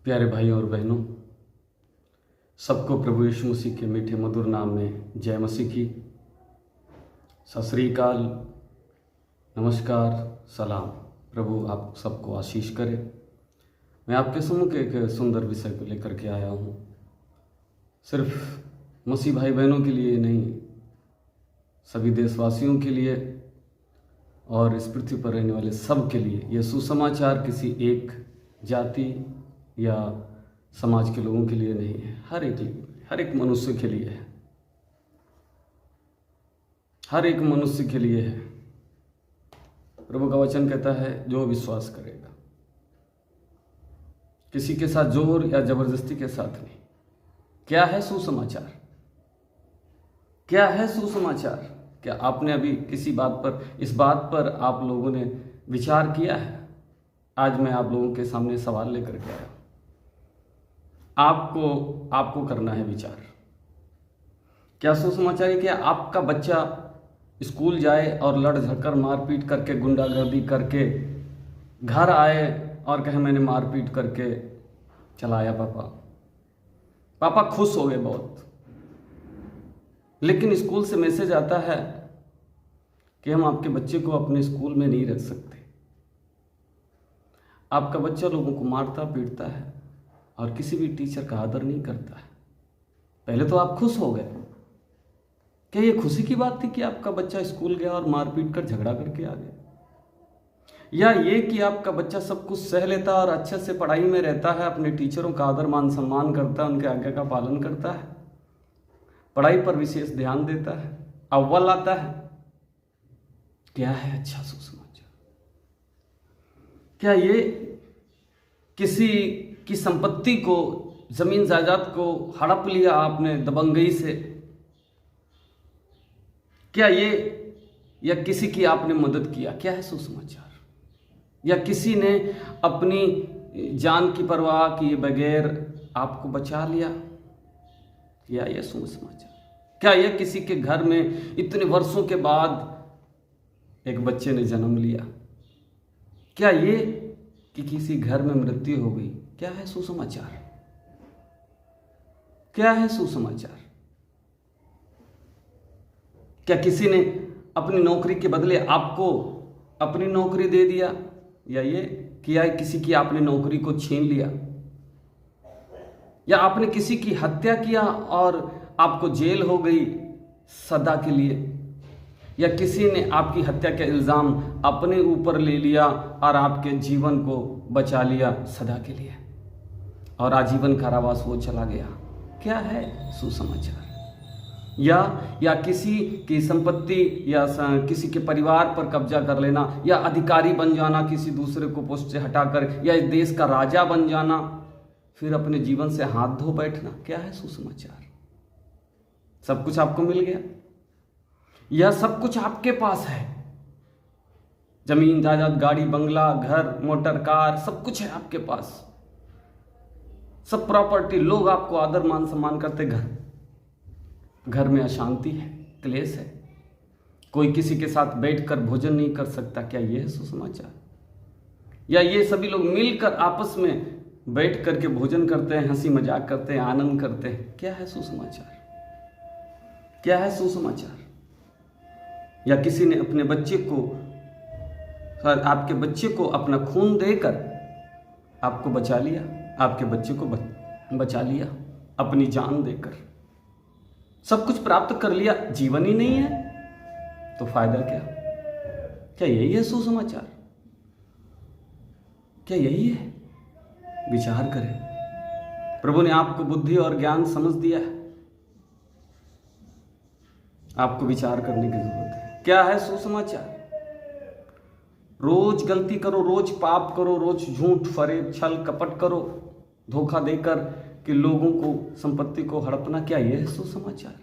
प्यारे भाइयों और बहनों, सबको प्रभु यीशु मसीह के मीठे मधुर नाम में जय मसीह की। सत श्री अकाल, नमस्कार, सलाम। प्रभु आप सबको आशीष करे। मैं आपके सम्मुख एक सुंदर विषय को लेकर के आया हूँ। सिर्फ मसीह भाई बहनों के लिए नहीं, सभी देशवासियों के लिए और इस पृथ्वी पर रहने वाले सब के लिए यह सुसमाचार किसी एक जाति या समाज के लोगों के लिए नहीं है, हर एक मनुष्य के लिए है। हर एक मनुष्य के लिए है। प्रभु का वचन कहता है, जो विश्वास करेगा, किसी के साथ जोर या जबरदस्ती के साथ नहीं। क्या है सुसमाचार? क्या है सुसमाचार? क्या आपने अभी इस बात पर आप लोगों ने विचार किया है? आज मैं आप लोगों के सामने सवाल लेकर के आया हूं। आपको करना है विचार। क्या सुसमाचार है? क्या आपका बच्चा स्कूल जाए और लड़ झड़कर मारपीट करके गुंडागर्दी करके घर आए और कहे मैंने मारपीट करके चलाया पापा खुश हो गए बहुत, लेकिन स्कूल से मैसेज आता है कि हम आपके बच्चे को अपने स्कूल में नहीं रख सकते। आपका बच्चा लोगों को मारता पीटता है और किसी भी टीचर का आदर नहीं करता है। पहले तो आप खुश हो गए। क्या ये खुशी की बात थी कि आपका बच्चा स्कूल गया और मारपीट कर झगड़ा करके आ गया? या ये कि आपका बच्चा सब कुछ सह लेता और अच्छे से पढ़ाई में रहता है, अपने टीचरों का आदर मान सम्मान करता है, उनके आज्ञा का पालन करता है, पढ़ाई पर विशेष ध्यान देता है, अव्वल आता है? क्या है अच्छा सुसमाचार? क्या ये किसी की संपत्ति को, जमीन जायदाद को हड़प लिया आपने दबंगई से? क्या ये या किसी की आपने मदद किया? क्या है सुसमाचार? या किसी ने अपनी जान की परवाह किए बगैर आपको बचा लिया? क्या ये सुसमाचार? क्या ये किसी के घर में इतने वर्षों के बाद एक बच्चे ने जन्म लिया? क्या ये कि किसी घर में मृत्यु हो गई? क्या है सुसमाचार? क्या है सुसमाचार? क्या किसी ने अपनी नौकरी के बदले आपको अपनी नौकरी दे दिया? या ये किया किसी की आपने नौकरी को छीन लिया? या आपने किसी की हत्या किया और आपको जेल हो गई सदा के लिए? या किसी ने आपकी हत्या का इल्जाम अपने ऊपर ले लिया और आपके जीवन को बचा लिया सदा के लिए और आजीवन कारावास वो चला गया? क्या है सुसमाचार? या किसी की संपत्ति या किसी के परिवार पर कब्जा कर लेना, या अधिकारी बन जाना, किसी दूसरे को पोस्ट से हटाकर, या इस देश का राजा बन जाना, फिर अपने जीवन से हाथ धो बैठना? क्या है सुसमाचार? सब कुछ आपको मिल गया या सब कुछ आपके पास है? जमीन जायदाद, गाड़ी बंगला, घर मोटर कार, सब कुछ है आपके पास, सब प्रॉपर्टी, लोग आपको आदर मान सम्मान करते, घर में अशांति है, क्लेश है, कोई किसी के साथ बैठकर भोजन नहीं कर सकता? क्या ये है सुसमाचार? या ये सभी लोग मिलकर आपस में बैठ करके भोजन करते हैं, हंसी मजाक करते हैं, आनंद करते हैं? क्या है सुसमाचार? क्या है सुसमाचार? या किसी ने अपने बच्चे को, आपके बच्चे को अपना खून देकर आपको बचा लिया, आपके बच्चे को बचा लिया अपनी जान देकर, सब कुछ प्राप्त कर लिया, जीवन ही नहीं है तो फायदा क्या? क्या यही है सुसमाचार? क्या यही है? विचार करें। प्रभु ने आपको बुद्धि और ज्ञान समझ दिया है, आपको विचार करने की जरूरत है। क्या है सुसमाचार? रोज गलती करो, रोज पाप करो, रोज झूठ फरेब छल कपट करो, धोखा देकर कि लोगों को संपत्ति को हड़पना? क्या यह है सुसमाचार?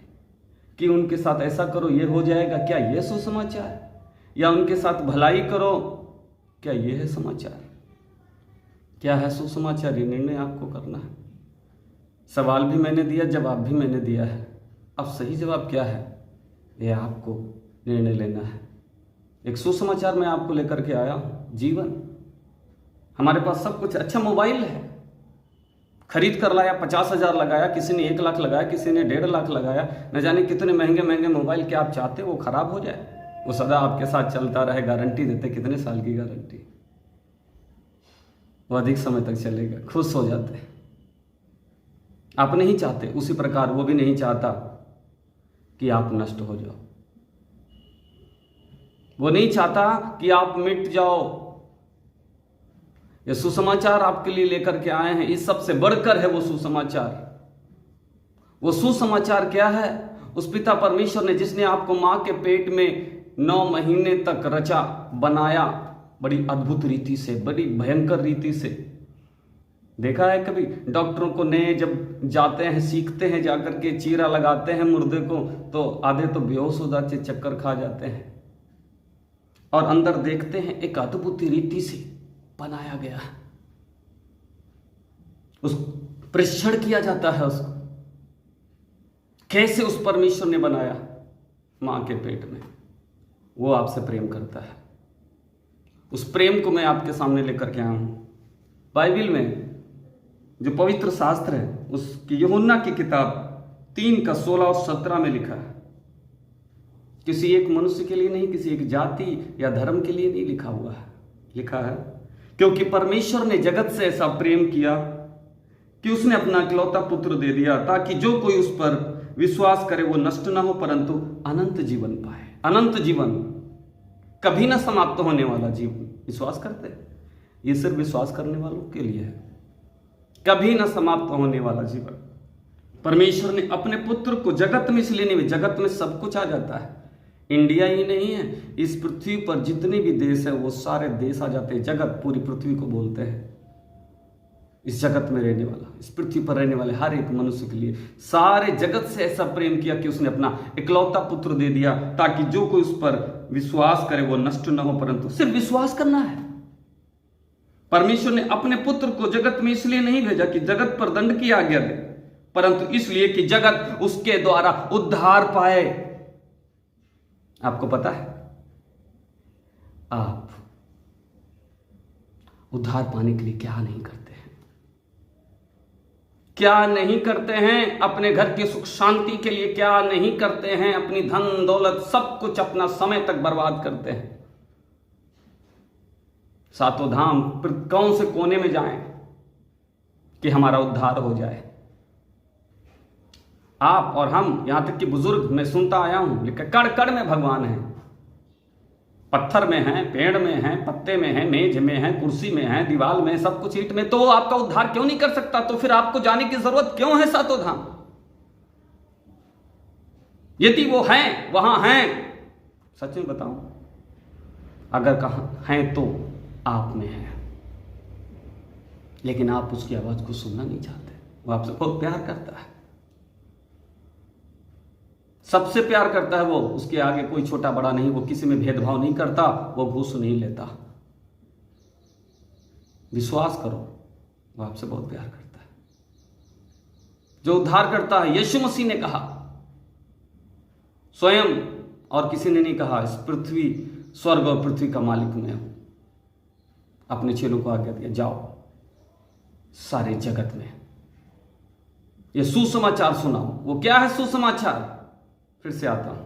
कि उनके साथ ऐसा करो ये हो जाएगा? क्या यह सुसमाचार? या उनके साथ भलाई करो? क्या यह है समाचार? क्या है सुसमाचार? ये निर्णय आपको करना है। सवाल भी मैंने दिया, जवाब भी मैंने दिया है। अब सही जवाब क्या है यह आपको निर्णय लेना है। एक सुसमाचार मैं आपको लेकर के आया हूं, जीवन। हमारे पास सब कुछ, अच्छा मोबाइल है, खरीद कर लाया, 50,000 लगाया, किसी ने 1 लाख लगाया, किसी ने 1.5 लाख लगाया, न जाने कितने महंगे महंगे मोबाइल। क्या आप चाहते वो खराब हो जाए? वो सदा आपके साथ चलता रहे, गारंटी देते, कितने साल की गारंटी, वो अधिक समय तक चलेगा, खुश हो जाते हैं। आप नहीं चाहते, उसी प्रकार वो भी नहीं चाहता कि आप नष्ट हो जाओ, वो नहीं चाहता कि आप मिट जाओ। ये सुसमाचार आपके लिए लेकर के आए हैं, इस सबसे बढ़कर है वो सुसमाचार। वो सुसमाचार क्या है? उस पिता परमेश्वर ने, जिसने आपको मां के पेट में 9 महीने तक रचा, बनाया, बड़ी अद्भुत रीति से, बड़ी भयंकर रीति से। देखा है कभी डॉक्टरों को, नए जब जाते हैं, सीखते हैं, जाकर के चीरा लगाते हैं मुर्दे को, तो आधे तो बेहोश हो जाते, चक्कर खा जाते हैं, और अंदर देखते हैं एक अद्भुत रीति से बनाया गया है। उस परीक्षण किया जाता है उसको, कैसे उस परमेश्वर ने बनाया मां के पेट में। वो आपसे प्रेम करता है, उस प्रेम को मैं आपके सामने लेकर के आया हूं। बाइबल में जो पवित्र शास्त्र है, उसकी यूहन्ना की किताब 3 का 16 और 17 में लिखा है। किसी एक मनुष्य के लिए नहीं, किसी एक जाति या धर्म के लिए नहीं लिखा हुआ है। लिखा है, क्योंकि परमेश्वर ने जगत से ऐसा प्रेम किया कि उसने अपना इकलौता पुत्र दे दिया, ताकि जो कोई उस पर विश्वास करे वो नष्ट ना हो, परंतु अनंत जीवन पाए। अनंत जीवन, कभी ना समाप्त होने वाला जीवन। विश्वास करते हैं? ये सिर्फ विश्वास करने वालों के लिए है। कभी ना समाप्त होने वाला जीवन। परमेश्वर ने अपने पुत्र को जगत में इसलिए नहीं, जगत में सब कुछ आ जाता है, इंडिया ही नहीं है, इस पृथ्वी पर जितने भी देश है वो सारे देश आ जाते हैं। जगत पूरी पृथ्वी को बोलते हैं। इस जगत में रहने वाला, इस पृथ्वी पर रहने वाले हर एक मनुष्य के लिए सारे जगत से ऐसा प्रेम किया कि उसने अपना इकलौता पुत्र दे दिया, ताकि जो कोई उस पर विश्वास करे वो नष्ट न हो, परंतु सिर्फ विश्वास करना है। परमेश्वर ने अपने पुत्र को जगत में इसलिए नहीं भेजा कि जगत पर दंड की आज्ञा दे, परंतु इसलिए कि जगत उसके द्वारा उद्धार पाए। आपको पता है, आप उद्धार पाने के लिए क्या नहीं करते हैं? क्या नहीं करते हैं? अपने घर की सुख शांति के लिए क्या नहीं करते हैं? अपनी धन दौलत सब कुछ, अपना समय तक बर्बाद करते हैं। सातों धाम कौन से कोने में जाएं कि हमारा उद्धार हो जाए? आप और हम, यहां तक कि बुजुर्ग, मैं सुनता आया हूं, लेकिन कड़ कड़ में भगवान है। पत्थर में है, पेड़ में है, पत्ते में है, मेज में है, कुर्सी में है, दीवार में, सब कुछ ईंट में। तो वो आपका उद्धार क्यों नहीं कर सकता? तो फिर आपको जाने की जरूरत क्यों है सातों धाम? यदि वो हैं, वहां हैं, सच में बताऊं, अगर कहां हैं तो आप में है, लेकिन आप उसकी आवाज को सुनना नहीं चाहते। वो आपसे बहुत प्यार करता है, सबसे प्यार करता है। वो, उसके आगे कोई छोटा बड़ा नहीं, वो किसी में भेदभाव नहीं करता, वो घूस नहीं लेता। विश्वास करो, वो आपसे बहुत प्यार करता है। जो उद्धार करता है, यीशु मसीह ने कहा स्वयं, और किसी ने नहीं कहा, इस पृथ्वी, स्वर्ग और पृथ्वी का मालिक मैं हूं। अपने चेलों को आज्ञा दिया, जाओ सारे जगत में ये सुसमाचार सुनाओ। वो क्या है सुसमाचार? फिर से आता हूं,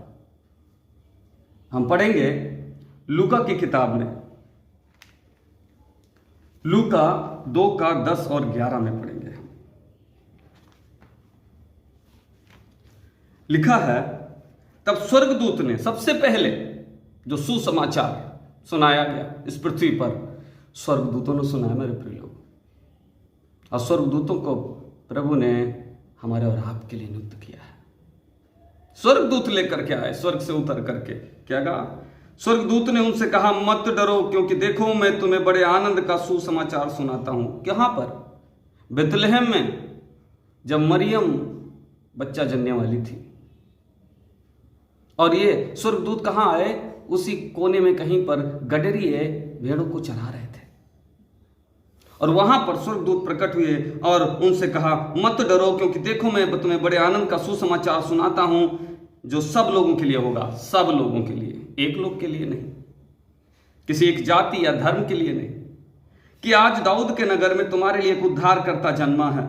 हम पढ़ेंगे लूका की किताब में, लूका 2 का 10 और 11 में पढ़ेंगे। लिखा है, तब स्वर्गदूत ने सबसे पहले जो सुसमाचार सुनाया गया इस पृथ्वी पर, स्वर्गदूतों ने सुनाया मेरे प्रिय लोग। और स्वर्गदूतों को प्रभु ने हमारे और आपके लिए नियुक्त किया है। स्वर्गदूत लेकर के आए, स्वर्ग से उतर करके। क्या कहा? स्वर्गदूत ने उनसे कहा, मत डरो, क्योंकि देखो मैं तुम्हें बड़े आनंद का सुसमाचार सुनाता हूं। कहां पर? बेथलेहम में, जब मरियम बच्चा जनने वाली थी। और ये स्वर्गदूत कहां आए? उसी कोने में कहीं पर गडरिए भेड़ों को चरा रहे थे, और वहां पर स्वर्गदूत प्रकट हुए और उनसे कहा, मत डरो, क्योंकि देखो मैं तुम्हें बड़े आनंद का सुसमाचार सुनाता हूं, जो सब लोगों के लिए होगा। सब लोगों के लिए, एक लोग के लिए नहीं, किसी एक जाति या धर्म के लिए नहीं, कि आज दाऊद के नगर में तुम्हारे लिए एक उद्धारकर्ता जन्मा है,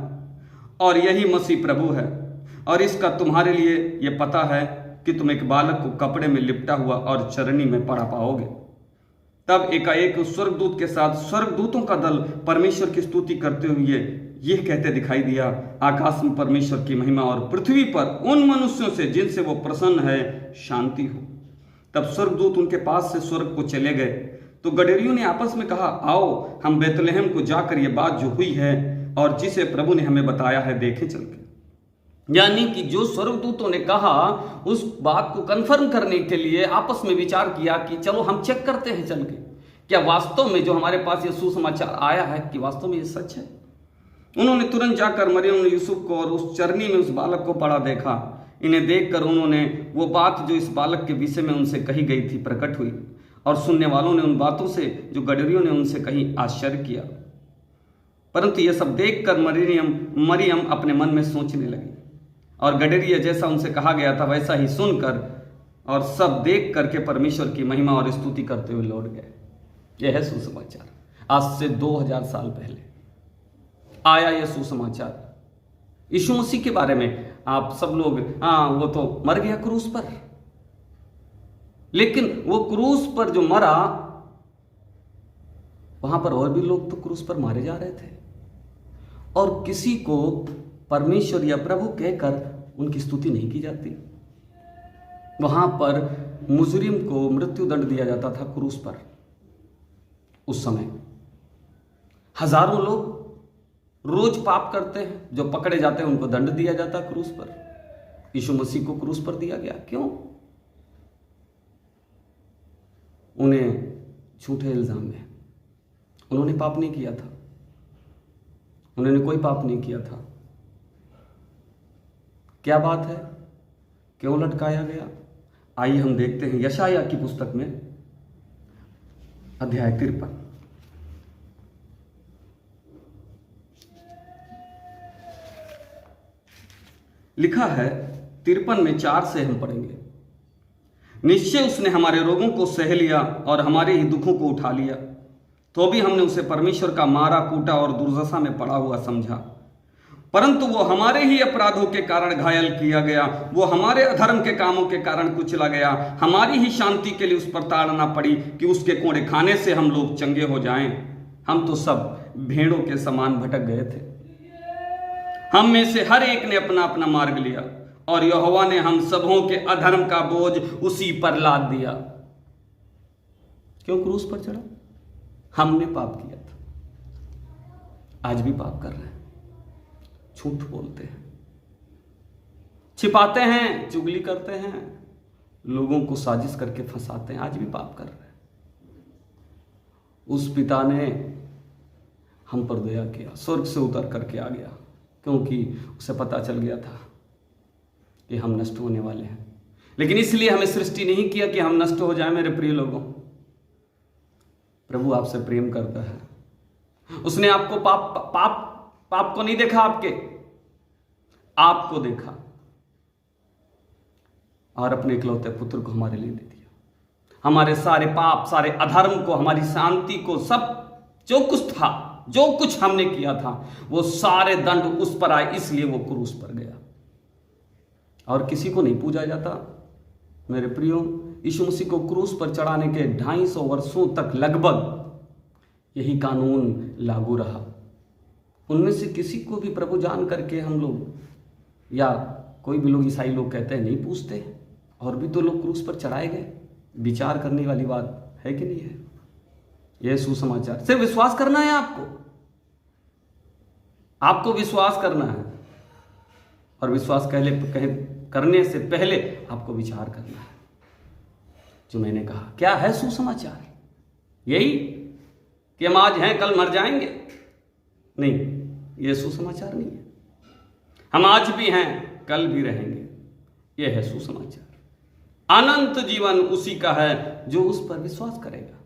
और यही मसीह प्रभु है, और इसका तुम्हारे लिए ये पता है कि तुम एक बालक को कपड़े में लिपटा हुआ और चरनी में पड़ा पाओगे। तब एकाएक स्वर्गदूत के साथ स्वर्गदूतों का दल परमेश्वर की स्तुति करते हुए यह कहते दिखाई दिया, आकाश में परमेश्वर की महिमा और पृथ्वी पर उन मनुष्यों से जिनसे वो प्रसन्न है शांति हो। तब स्वर्गदूत उनके पास से स्वर्ग को चले गए। तो गडेरियों ने आपस में कहा, आओ हम बेतलेहम को जाकर ये बात जो हुई है और जिसे प्रभु ने हमें बताया है देखें चल के। यानी कि जो स्वर्गदूतों ने कहा उस बात को कंफर्म करने के लिए आपस में विचार किया कि चलो हम चेक करते हैं चल के, क्या वास्तव में जो हमारे पास ये सुसमाचार आया है कि वास्तव में ये सच है। उन्होंने तुरंत जाकर मरियम ने यूसुफ को और उस चरनी में उस बालक को पड़ा देखा। इन्हें देखकर उन्होंने वो बात जो इस बालक के विषय में उनसे कही गई थी प्रकट हुई, और सुनने वालों ने उन बातों से जो गडरियों ने उनसे कही आश्चर्य किया। परंतु यह सब देखकर मरियम अपने मन में सोचने लगी, और गडरिया जैसा उनसे कहा गया था वैसा ही सुनकर और सब देख करके परमेश्वर की महिमा और स्तुति करते हुए लौट गए। यह है सुसमाचार। आज से 2000 साल पहले आया यह सुसमाचार यीशु मसीह के बारे में। आप सब लोग वो तो मर गया क्रूस पर, लेकिन वो क्रूस पर जो मरा वहां पर और भी लोग तो क्रूस पर मारे जा रहे थे, और किसी को परमेश्वर या प्रभु कहकर उनकी स्तुति नहीं की जाती। वहां पर मुजरिम को मृत्यु दंड दिया जाता था क्रूस पर। उस समय हजारों लोग रोज पाप करते हैं, जो पकड़े जाते हैं उनको दंड दिया जाता है क्रूस पर। यीशु मसीह को क्रूस पर दिया गया क्यों? उन्हें झूठे इल्जाम में, उन्होंने पाप नहीं किया था, उन्होंने कोई पाप नहीं किया था। क्या बात है, क्यों लटकाया गया? आइए हम देखते हैं यशाया की पुस्तक में अध्याय 53। लिखा है 53 में 4 से हम पढ़ेंगे। निश्चय उसने हमारे रोगों को सह लिया और हमारे ही दुखों को उठा लिया, तो भी हमने उसे परमेश्वर का मारा कूटा और दुर्दशा में पड़ा हुआ समझा। परंतु वो हमारे ही अपराधों के कारण घायल किया गया, वो हमारे अधर्म के कामों के कारण कुचला गया। हमारी ही शांति के लिए उस पर ताड़ना पड़ी कि उसके कोड़े खाने से हम लोग चंगे हो जाएं। हम तो सब भेड़ों के समान भटक गए थे, हम में से हर एक ने अपना अपना मार्ग लिया, और यहोवा ने हम सबों के अधर्म का बोझ उसी पर लाद दिया। क्यों क्रूस पर चढ़ा? हमने पाप किया था, आज भी पाप कर रहे हैं, झूठ बोलते हैं, छिपाते हैं, चुगली करते हैं, लोगों को साजिश करके फंसाते हैं, आज भी पाप कर रहे हैं। उस पिता ने हम पर दया किया, स्वर्ग से उतर करके आ गया, क्योंकि उसे पता चल गया था कि हम नष्ट होने वाले हैं। लेकिन इसलिए हमें सृष्टि नहीं किया कि हम नष्ट हो जाएं। मेरे प्रिय लोगों, प्रभु आपसे प्रेम करता है। उसने आपको पाप को नहीं देखा, आपको देखा और अपने इकलौते पुत्र को हमारे लिए दे दिया। हमारे सारे पाप, सारे अधर्म को, हमारी शांति को, सब जो कुछ था, जो कुछ हमने किया था, वो सारे दंड उस पर आए, इसलिए वो क्रूस पर गया। और किसी को नहीं पूजा जाता मेरे प्रियो। यीशु मसीह को क्रूस पर चढ़ाने के 250 वर्षों तक लगभग यही कानून लागू रहा। उनमें से किसी को भी प्रभु जान करके हम लोग, या कोई भी लोग, ईसाई लोग कहते हैं नहीं पूछते, और भी तो लोग क्रूस पर चढ़ाए गए। विचार करने वाली बात है कि नहीं है? यह सुसमाचार। सिर्फ विश्वास करना है, आपको विश्वास करना है, और विश्वास करने से पहले आपको विचार करना है। जो मैंने कहा, क्या है सुसमाचार? यही कि हम आज हैं कल मर जाएंगे? नहीं, यह सुसमाचार नहीं है। हम आज भी हैं कल भी रहेंगे, यह है सुसमाचार। अनंत जीवन उसी का है जो उस पर विश्वास करेगा।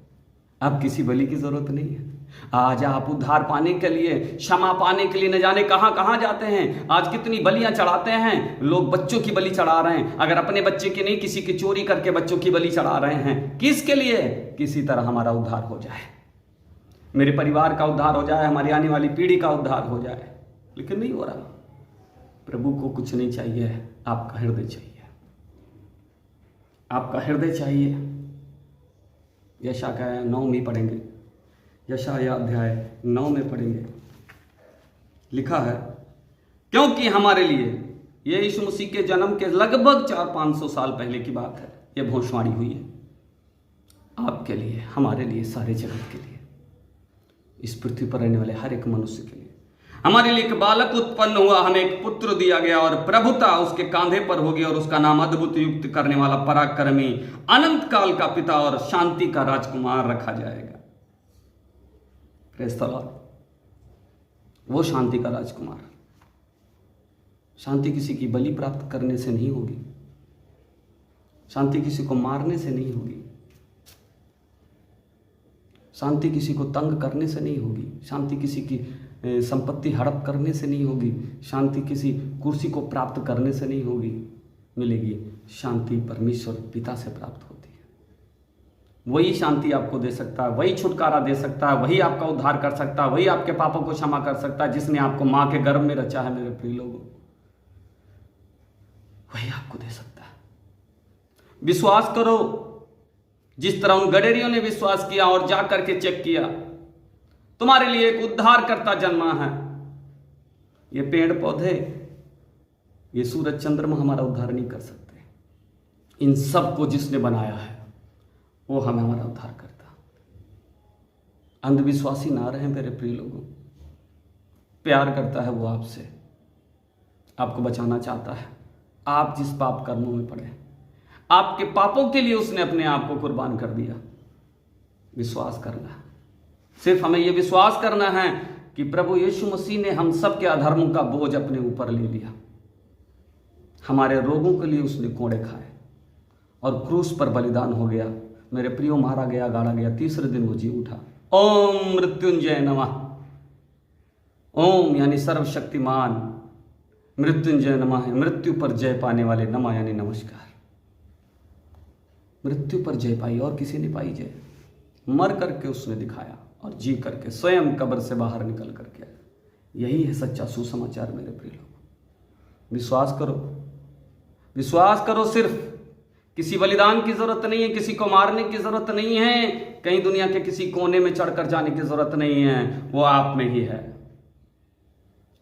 अब किसी बलि की जरूरत नहीं है। आज आप उद्धार पाने के लिए, क्षमा पाने के लिए न जाने कहां कहां जाते हैं। आज कितनी बलियां चढ़ाते हैं लोग। बच्चों की बलि चढ़ा रहे हैं, अगर अपने बच्चे की नहीं, किसी की चोरी करके बच्चों की बलि चढ़ा रहे हैं। किसके लिए? किसी तरह हमारा उद्धार हो जाए, मेरे परिवार का उद्धार हो जाए, हमारी आने वाली पीढ़ी का उद्धार हो जाए। लेकिन नहीं हो रहा। प्रभु को कुछ नहीं चाहिए, आपका हृदय चाहिए, आपका हृदय चाहिए। यशायाह 9 में पढ़ेंगे, यशायाह अध्याय 9 में पढ़ेंगे, लिखा है, क्योंकि हमारे लिए, ये यीशु मसीह के जन्म के लगभग 400-500 साल पहले की बात है, यह भविष्यवाणी हुई है आपके लिए, हमारे लिए, सारे जगत के लिए, इस पृथ्वी पर रहने वाले हर एक मनुष्य के लिए। हमारे लिए एक बालक उत्पन्न हुआ, हमें एक पुत्र दिया गया और प्रभुता उसके कांधे पर होगी और उसका नाम अद्भुत युक्त करने वाला, पराक्रमी, अनंत काल का पिता और शांति का राजकुमार रखा जाएगा। Praise the Lord. वो शांति का राजकुमार। शांति किसी की बलि प्राप्त करने से नहीं होगी, शांति किसी को मारने से नहीं होगी, शांति किसी को तंग करने से नहीं होगी, शांति किसी की संपत्ति हड़प करने से नहीं होगी, शांति किसी कुर्सी को प्राप्त करने से नहीं होगी, मिलेगी। शांति परमेश्वर पिता से प्राप्त होती है। वही शांति आपको दे सकता है, वही छुटकारा दे सकता है, वही आपका उद्धार कर सकता है, वही आपके पापों को क्षमा कर सकता है, जिसने आपको मां के गर्भ में रचा है मेरे प्रिय लोगों, वही आपको दे सकता है। विश्वास करो, जिस तरह उन गडेरियों ने विश्वास किया और जा करके चेक किया, तुम्हारे लिए एक उद्धारकर्ता जन्मा है। ये पेड़ पौधे, ये सूरज चंद्रमा हमारा उद्धार नहीं कर सकते, इन सब को जिसने बनाया है वो हमें हमारा उद्धार करता। अंधविश्वासी ना रहे मेरे प्रिय लोगों, प्यार करता है वो आपसे, आपको बचाना चाहता है। आप जिस पाप कर्मों में पड़े, आपके पापों के लिए उसने अपने आप को कुर्बान कर दिया। विश्वास करना है, सिर्फ हमें यह विश्वास करना है कि प्रभु यीशु मसीह ने हम सब के अधर्मों का बोझ अपने ऊपर ले लिया, हमारे रोगों के लिए उसने कोड़े खाए और क्रूस पर बलिदान हो गया। मेरे प्रियो, मारा गया, गाड़ा गया, तीसरे दिन वो जी उठा। ओम मृत्युंजय नमः। ओम यानी सर्वशक्तिमान, मृत्युंजय नमः है मृत्यु पर जय पाने वाले, नमः यानी नमस्कार। मृत्यु पर जय पाई और किसी ने पाई जय। मर करके उसने दिखाया और जी करके स्वयं कब्र से बाहर निकल करके आया। यही है सच्चा सुसमाचार मेरे प्रिय लोग। विश्वास करो, विश्वास करो। सिर्फ किसी बलिदान की जरूरत नहीं है, किसी को मारने की जरूरत नहीं है, कहीं दुनिया के किसी कोने में चढ़कर जाने की जरूरत नहीं है, वो आप में ही है।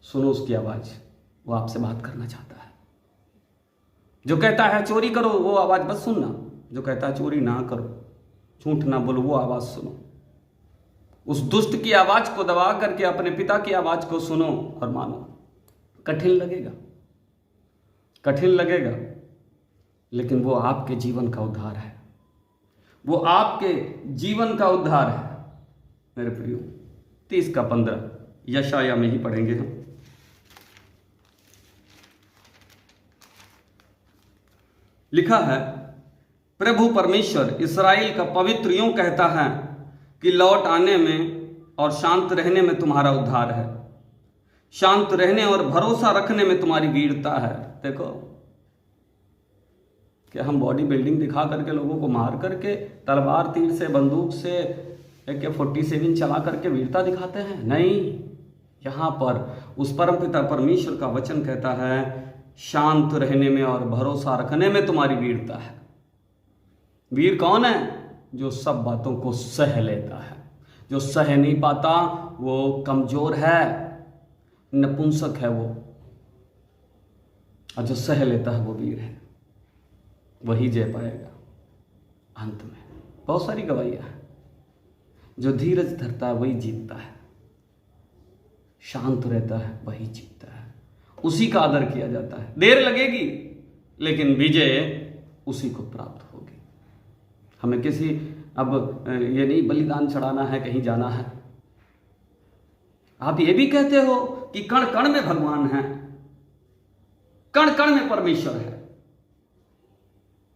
सुनो उसकी आवाज, वो आपसे बात करना चाहता है। जो कहता है चोरी करो, वो आवाज बस सुनना। जो कहता है चोरी ना करो, झूठ ना बोलो, वो आवाज सुनो। उस दुष्ट की आवाज को दबा करके अपने पिता की आवाज को सुनो और मानो। कठिन लगेगा, कठिन लगेगा, लेकिन वो आपके जीवन का उद्धार है, वो आपके जीवन का उद्धार है मेरे प्रियो। 30:15 यशायाह में ही पढ़ेंगे हम। लिखा है, प्रभु परमेश्वर इस्राएल का पवित्र यूं कहता है कि लौट आने में और शांत रहने में तुम्हारा उद्धार है, शांत रहने और भरोसा रखने में तुम्हारी वीरता है। देखो, क्या हम बॉडी बिल्डिंग दिखा करके लोगों को मार करके तलवार तीर से बंदूक से AK-47 चला करके वीरता दिखाते हैं? नहीं, यहाँ पर उस परमपिता परमेश्वर का वचन कहता है, शांत रहने में और भरोसा रखने में तुम्हारी वीरता है। वीर कौन है? जो सब बातों को सह लेता है। जो सह नहीं पाता वो कमजोर है, नपुंसक है वो, और जो सह लेता है वो वीर है, वही जय पाएगा अंत में। बहुत सारी गवाहियां हैं। जो धीरज धरता है वही जीतता है, शांत रहता है वही जीतता है, उसी का आदर किया जाता है। देर लगेगी लेकिन विजय उसी को प्राप्त होगी। हमें किसी अब ये नहीं बलिदान चढ़ाना है, कहीं जाना है। आप ये भी कहते हो कि कण कण में भगवान है, कण कण में परमेश्वर है,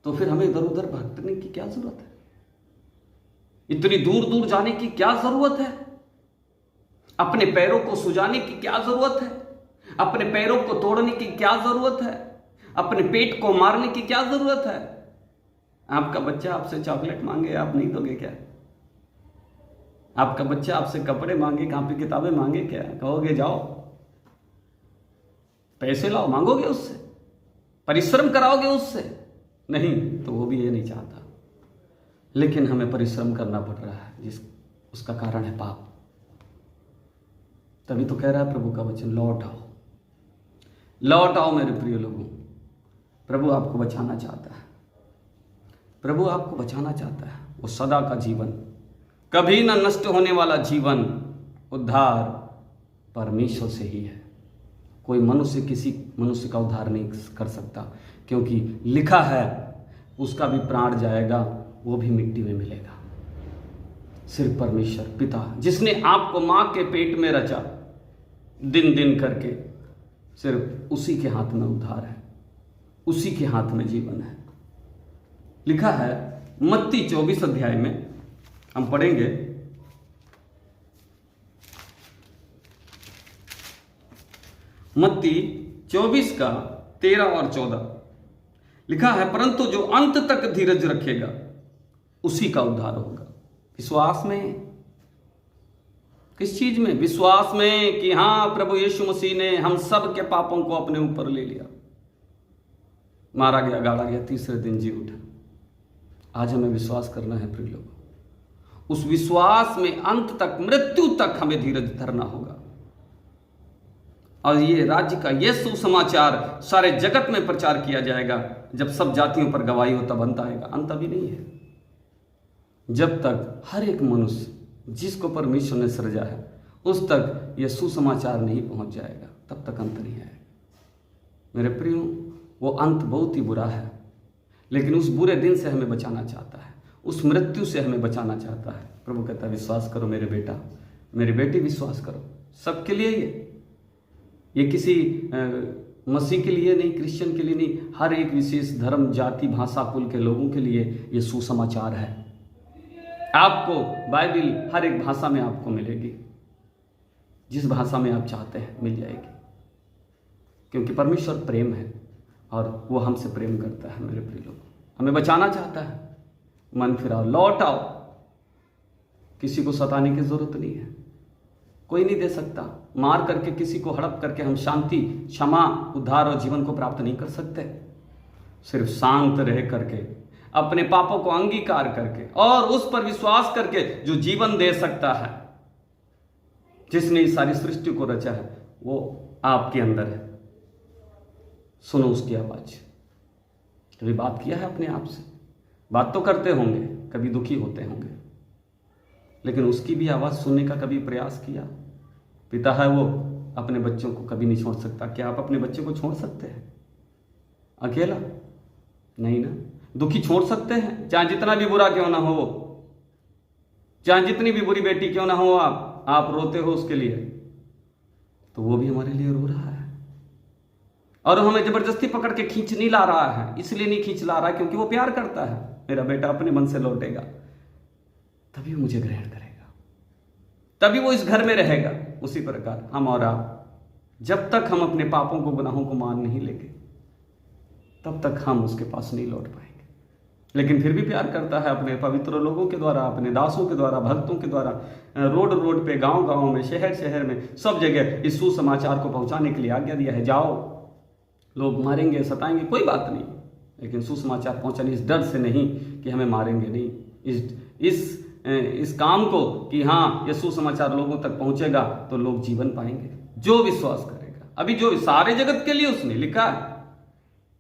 तो फिर हमें इधर उधर भटकने की क्या जरूरत है? इतनी दूर दूर जाने की क्या जरूरत है? अपने पैरों को सुजाने की क्या जरूरत है? अपने पैरों को तोड़ने की क्या जरूरत है? अपने पेट को मारने की क्या जरूरत है? आपका बच्चा आपसे चॉकलेट मांगे, आप नहीं दोगे क्या? आपका बच्चा आपसे कपड़े मांगे, कॉपी किताबें मांगे, क्या कहोगे जाओ? पैसे लाओ, मांगोगे उससे, परिश्रम कराओगे उससे? नहीं, तो वो भी ये नहीं चाहता। लेकिन हमें परिश्रम करना पड़ रहा है, उसका कारण है पाप। तभी तो कह रहा है प्रभु का वचन, लौट आओ, लौट आओ मेरे प्रिय लोगों। प्रभु आपको बचाना चाहता है, प्रभु आपको बचाना चाहता है। वो सदा का जीवन, कभी ना नष्ट होने वाला जीवन, उद्धार परमेश्वर से ही है। कोई मनुष्य किसी मनुष्य का उद्धार नहीं कर सकता, क्योंकि लिखा है उसका भी प्राण जाएगा, वो भी मिट्टी में मिलेगा। सिर्फ परमेश्वर पिता, जिसने आपको मां के पेट में रचा दिन दिन करके, सिर्फ उसी के हाथ में उद्धार है, उसी के हाथ में जीवन है। लिखा है मत्ती 24 अध्याय में, हम पढ़ेंगे मत्ती 24 का 13 और 14। लिखा है, परंतु जो अंत तक धीरज रखेगा उसी का उद्धार होगा। विश्वास में, किस चीज में? विश्वास में कि हां प्रभु यीशु मसीह ने हम सब के पापों को अपने ऊपर ले लिया, मारा गया, गाड़ा गया, तीसरे दिन जी उठा। आज हमें विश्वास करना है प्रिय लोगों। उस विश्वास में अंत तक, मृत्यु तक हमें धीरज धरना होगा। और ये राज्य का ये सुसमाचार सारे जगत में प्रचार किया जाएगा। जब सब जातियों पर गवाही हो तब अंत आएगा। अंत अभी नहीं है। जब तक हर एक मनुष्य जिसको परमेश्वर ने सृजा है उस तक यह सुसमाचार नहीं पहुंच जाएगा, तब तक अंत नहीं आएगा। मेरे प्रियो, वो अंत बहुत ही बुरा है, लेकिन उस बुरे दिन से हमें बचाना चाहता है, उस मृत्यु से हमें बचाना चाहता है। प्रभु कहता है, विश्वास करो मेरे बेटा, मेरी बेटी, विश्वास करो। सबके लिए ये किसी मसीह के लिए नहीं, क्रिश्चियन के लिए नहीं, हर एक विशेष धर्म, जाति, भाषा, कुल के लोगों के लिए ये सुसमाचार है। आपको बाइबल हर एक भाषा में आपको मिलेगी, जिस भाषा में आप चाहते हैं मिल जाएगी, क्योंकि परमेश्वर प्रेम है और वो हमसे प्रेम करता है। मेरे प्रिय लोग, हमें बचाना चाहता है। मन फिराओ, लौट आओ। किसी को सताने की जरूरत नहीं है, कोई नहीं दे सकता। मार करके, किसी को हड़प करके हम शांति, क्षमा, उद्धार और जीवन को प्राप्त नहीं कर सकते। सिर्फ शांत रह करके, अपने पापों को अंगीकार करके और उस पर विश्वास करके जो जीवन दे सकता है, जिसने इस सारी सृष्टि को रचा है, वो आपके अंदर है। सुनो उसकी आवाज। कभी बात किया है अपने आप से? बात तो करते होंगे, कभी दुखी होते होंगे, लेकिन उसकी भी आवाज सुनने का कभी प्रयास किया? पिता है वो, अपने बच्चों को कभी नहीं छोड़ सकता। क्या आप अपने बच्चे को छोड़ सकते हैं अकेला? नहीं ना। दुखी छोड़ सकते हैं, चाहे जितना भी बुरा क्यों ना हो, चाहे जितनी भी बुरी बेटी क्यों ना हो, आप रोते हो उसके लिए, तो वो भी हमारे लिए रो रहा है। और हमें जबरदस्ती पकड़ के खींच नहीं ला रहा है। इसलिए नहीं खींच ला रहा है क्योंकि वो प्यार करता है। मेरा बेटा अपने मन से लौटेगा तभी वो मुझे ग्रहण करेगा, तभी वो इस घर में रहेगा। उसी प्रकार हम और आप, जब तक हम अपने पापों को, गुनाहों को मान नहीं लेंगे, तब तक हम उसके पास नहीं लौट पाएंगे। लेकिन फिर भी प्यार करता है अपने पवित्र लोगों के द्वारा, अपने दासों के द्वारा, भक्तों के द्वारा, रोड रोड पे, गांव गांव में, शहर शहर में, सब जगह इस सुसमाचार को पहुंचाने के लिए आज्ञा दिया है। जाओ, लोग मारेंगे, सताएंगे, कोई बात नहीं, लेकिन सुसमाचार पहुंचाने, इस डर से नहीं कि हमें मारेंगे, नहीं, इस काम को कि हाँ ये सुसमाचार लोगों तक पहुंचेगा तो लोग जीवन पाएंगे, जो विश्वास करेगा। अभी जो सारे जगत के लिए उसने लिखा है,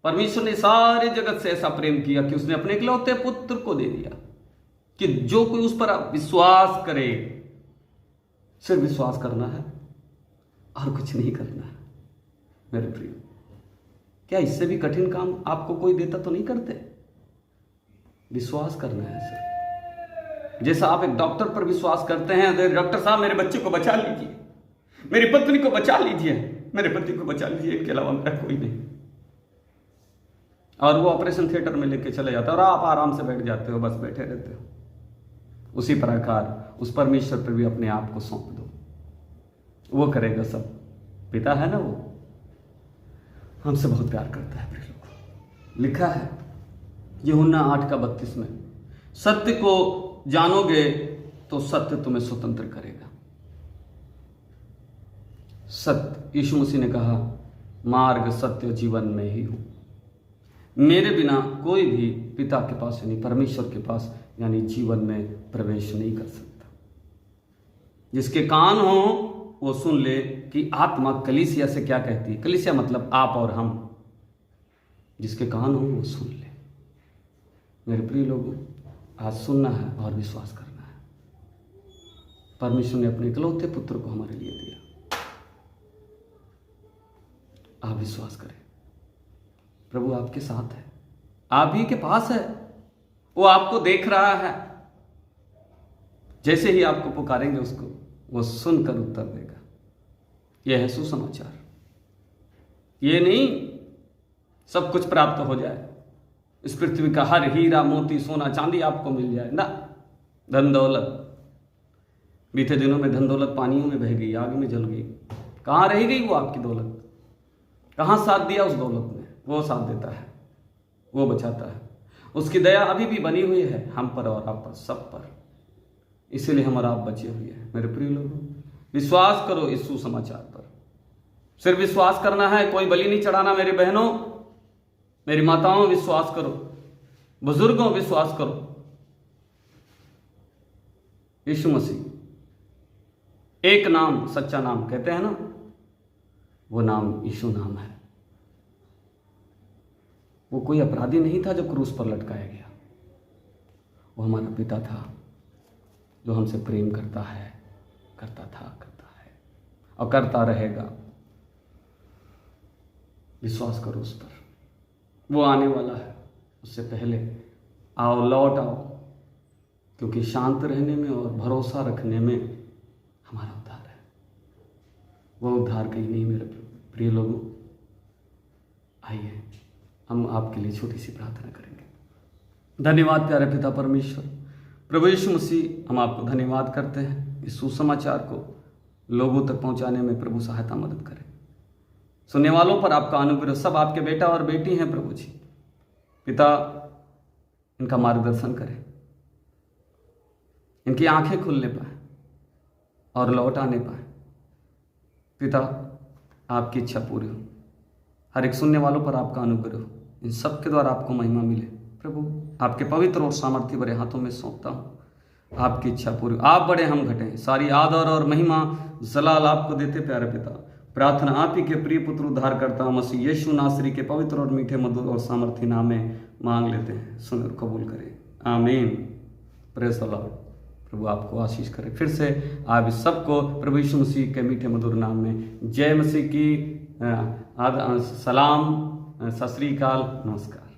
परमेश्वर ने सारे जगत से ऐसा प्रेम किया कि उसने अपने इकलौते पुत्र को दे दिया, कि जो कोई उस पर विश्वास करे, सिर्फ विश्वास करना है और कुछ नहीं करना है। मेरे प्रिय, क्या इससे भी कठिन काम आपको कोई देता तो नहीं करते? विश्वास करना है सिर्फ। जैसा आप एक डॉक्टर पर विश्वास करते हैं, तो डॉक्टर साहब मेरे बच्चे को बचा लीजिए, मेरी पत्नी को बचा लीजिए, मेरे पति को बचा लीजिए, इनके अलावा मेरा कोई नहीं। और वो ऑपरेशन थिएटर में लेके चले जाता है और आप आराम से बैठ जाते हो, बस बैठे रहते हो। उसी प्रकार उस परमेश्वर पर भी अपने आप को सौंप दो, वो करेगा सब। पिता है ना, वो हमसे बहुत प्यार करता है। प्रिय लोगों, लिखा है यूहन्ना 8:32 में, सत्य को जानोगे तो सत्य तुम्हें स्वतंत्र करेगा। सत्य, यीशु मसीह ने कहा मार्ग सत्य जीवन में ही हूँ। मेरे बिना कोई भी पिता के पास यानी परमेश्वर के पास यानी जीवन में प्रवेश नहीं कर सकता। जिसके कान हो वो सुन ले कि आत्मा कलीसिया से क्या कहती है। कलीसिया मतलब आप और हम। जिसके कान हो वो सुन ले। मेरे प्रिय लोगों, आज सुनना है और विश्वास करना है। परमेश्वर ने अपने इकलौते पुत्र को हमारे लिए दिया। आप विश्वास करें, प्रभु आपके साथ है, आप ही के पास है, वो आपको देख रहा है। जैसे ही आपको पुकारेंगे उसको, वो सुनकर उत्तर देगा। यह है सुसमाचार। ये नहीं सब कुछ प्राप्त हो जाए, इस पृथ्वी का हर हीरा मोती सोना चांदी आपको मिल जाए ना, धन दौलत। बीते दिनों में धन दौलत पानियों में बह गई, आग में जल गई। कहाँ रह गई वो आपकी दौलत? कहाँ साथ दिया उस दौलत ने? वो साथ देता है, वो बचाता है। उसकी दया अभी भी बनी हुई है हम पर और आप पर, सब पर। इसीलिए हम और आप बचे हुए हैं। मेरे प्रिय लोगों, विश्वास करो इस सुसमाचार पर। सिर्फ विश्वास करना है, कोई बलि नहीं चढ़ाना। मेरी बहनों, मेरी माताओं, विश्वास करो। बुजुर्गों, विश्वास करो। यीशु मसीह एक नाम, सच्चा नाम कहते हैं ना, वो नाम यीशु नाम है। वो कोई अपराधी नहीं था जो क्रूस पर लटकाया गया। वो हमारा पिता था जो हमसे प्रेम करता है, करता था, करता है और करता रहेगा। विश्वास करो उस पर। वो आने वाला है, उससे पहले आओ, लौट आओ, क्योंकि शांत रहने में और भरोसा रखने में हमारा उद्धार है। वो उद्धार कहीं नहीं। मेरे प्रिय लोगों, आइए हम आपके लिए छोटी सी प्रार्थना करेंगे। धन्यवाद प्यारे पिता परमेश्वर, प्रभु यीशु मसीह, हम आपको धन्यवाद करते हैं। इस सुसमाचार को लोगों तक पहुंचाने में प्रभु सहायता मदद करें। सुनने वालों पर आपका अनुग्रह, सब आपके बेटा और बेटी हैं प्रभु जी। पिता, इनका मार्गदर्शन करें, इनकी आंखें खुलने पाए और लौट आने पाए। पिता, आपकी इच्छा पूरी हो। हर एक सुनने वालों पर आपका अनुग्रह हो। इन सब के द्वारा आपको महिमा मिले। प्रभु, आपके पवित्र और सामर्थ्य भरे हाथों में सौंपता हूँ। आपकी इच्छा पूरी। आप बड़े, हम घटें। सारी आदर और महिमा जलाल आपको देते प्यारे पिता। प्रार्थना आप ही के प्रिय पुत्र उद्धार करता मसीह यीशु नासरी के पवित्र और मीठे मधुर और सामर्थ्य नाम में मांग लेते हैं। सुन और कबूल करें। आमीन। Praise the Lord. प्रभु आपको आशीष करे। फिर से आप इस सबको प्रभु यीशु मसीह के मीठे मधुर नाम में जय मसीह की सलाम, सत श्री अकाल, नमस्कार।